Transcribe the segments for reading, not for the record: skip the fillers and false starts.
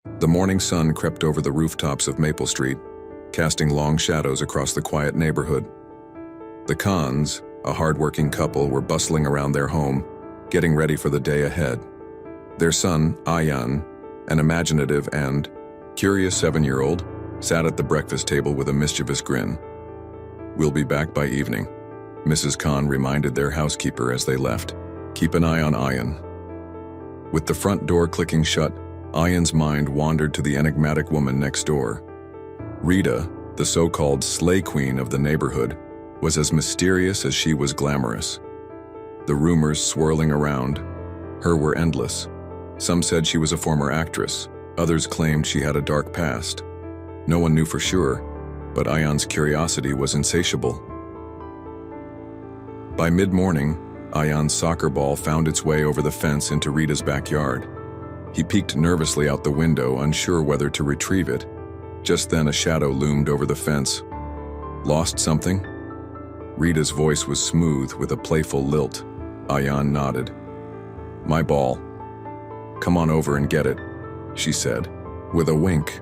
The morning sun crept over the rooftops of Maple Street, casting long shadows across the quiet neighborhood. The Khans, a hard-working couple, were bustling around their home, getting ready for the day ahead. Their son, Ayan, an imaginative and curious 7-year-old, sat at the breakfast table with a mischievous grin. "We'll be back by evening," Mrs. Khan reminded their housekeeper as they left. "Keep an eye on Ayan." With the front door clicking shut, Ayan's mind wandered to the enigmatic woman next door. Rita, the so-called Slayqueen of the neighborhood, was as mysterious as she was glamorous. The rumors swirling around her were endless. Some said she was a former actress, others claimed she had a dark past. No one knew for sure, but Ayan's curiosity was insatiable. By mid-morning, Ayan's soccer ball found its way over the fence into Rita's backyard. He peeked nervously out the window, unsure whether to retrieve it. Just then a shadow loomed over the fence. "Lost something?" Rita's voice was smooth with a playful lilt. Ayan nodded. "My ball. Come on over and get it," she said. With a wink,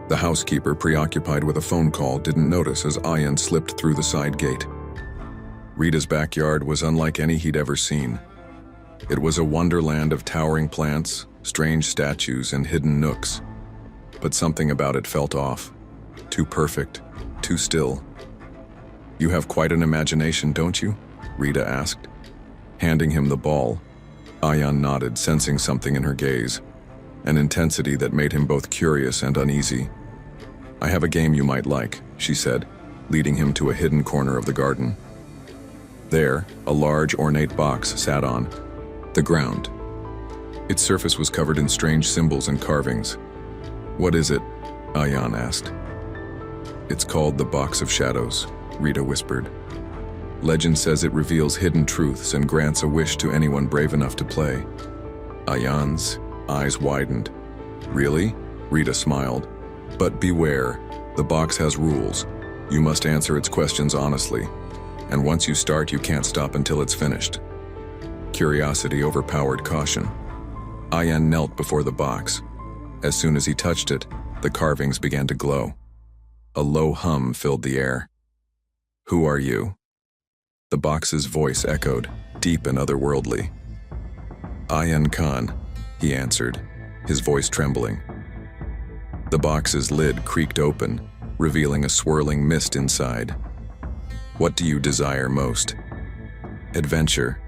the housekeeper, preoccupied with a phone call, didn't notice as Ayan slipped through the side gate. Rita's backyard was unlike any he'd ever seen. It was a wonderland of towering plants, strange statues, and hidden nooks. But something about it felt off. Too perfect, too still. "You have quite an imagination, don't you?" Rita asked. Handing him the ball, Ayan nodded, sensing something in her gaze, an intensity that made him both curious and uneasy. "I have a game you might like," she said, leading him to a hidden corner of the garden. There, a large, ornate box sat on the ground. Its surface was covered in strange symbols and carvings. "What is it?" Ayan asked. "It's called the Box of Shadows," Rita whispered. "Legend says it reveals hidden truths and grants a wish to anyone brave enough to play." Ayan's eyes widened. "Really?" Rita smiled. "But beware, the box has rules. You must answer its questions honestly. And once you start, you can't stop until it's finished." Curiosity overpowered caution. Ayan knelt before the box. As soon as he touched it, the carvings began to glow. A low hum filled the air. "Who are you?" The box's voice echoed, deep and otherworldly. "Ayan Khan," he answered, his voice trembling. The box's lid creaked open, revealing a swirling mist inside. "What do you desire most?" "Adventure,"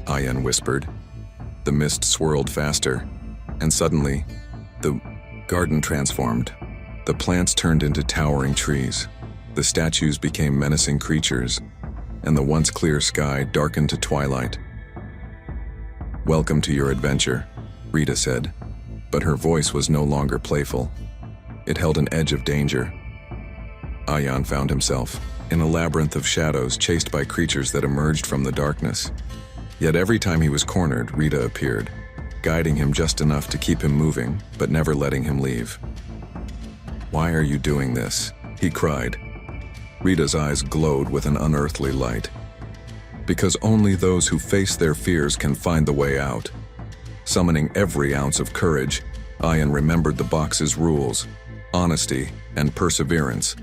Ayan whispered. The mist swirled faster, and suddenly, the garden transformed. The plants turned into towering trees. The statues became menacing creatures, and the once clear sky darkened to twilight. "Welcome to your adventure," Rita said, but her voice was no longer playful. It held an edge of danger. Ayan found himself in a labyrinth of shadows, chased by creatures that emerged from the darkness. Yet every time he was cornered, Rita appeared, guiding him just enough to keep him moving, but never letting him leave. "Why are you doing this?" he cried. Rita's eyes glowed with an unearthly light. "Because only those who face their fears can find the way out." Summoning every ounce of courage, Ayan remembered the box's rules: honesty and perseverance.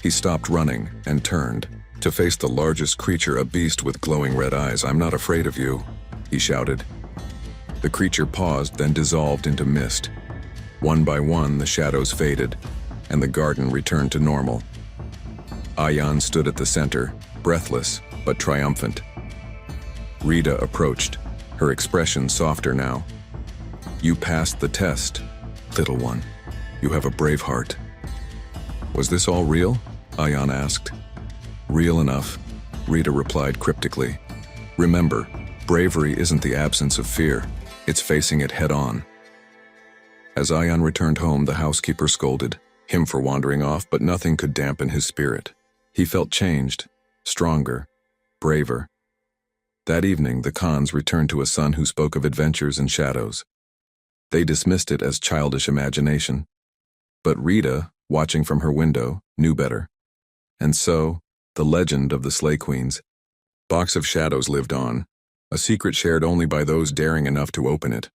He stopped running and turned to face the largest creature, a beast with glowing red eyes. "I'm not afraid of you," he shouted. The creature paused, then dissolved into mist. One by one, the shadows faded, and the garden returned to normal. Ayan stood at the center, breathless but triumphant. Rita approached, her expression softer now. "You passed the test, little one. You have a brave heart." "Was this all real?" Ayan asked. "Real enough," Rita replied cryptically. "Remember, bravery isn't the absence of fear, it's facing it head-on." As Ayan returned home, the housekeeper scolded him for wandering off, but nothing could dampen his spirit. He felt changed, stronger, braver. That evening, the Khans returned to a son who spoke of adventures and shadows. They dismissed it as childish imagination. But Rita, watching from her window, knew better. And so, the legend of the Slayqueen's Box of Shadows lived on, a secret shared only by those daring enough to open it.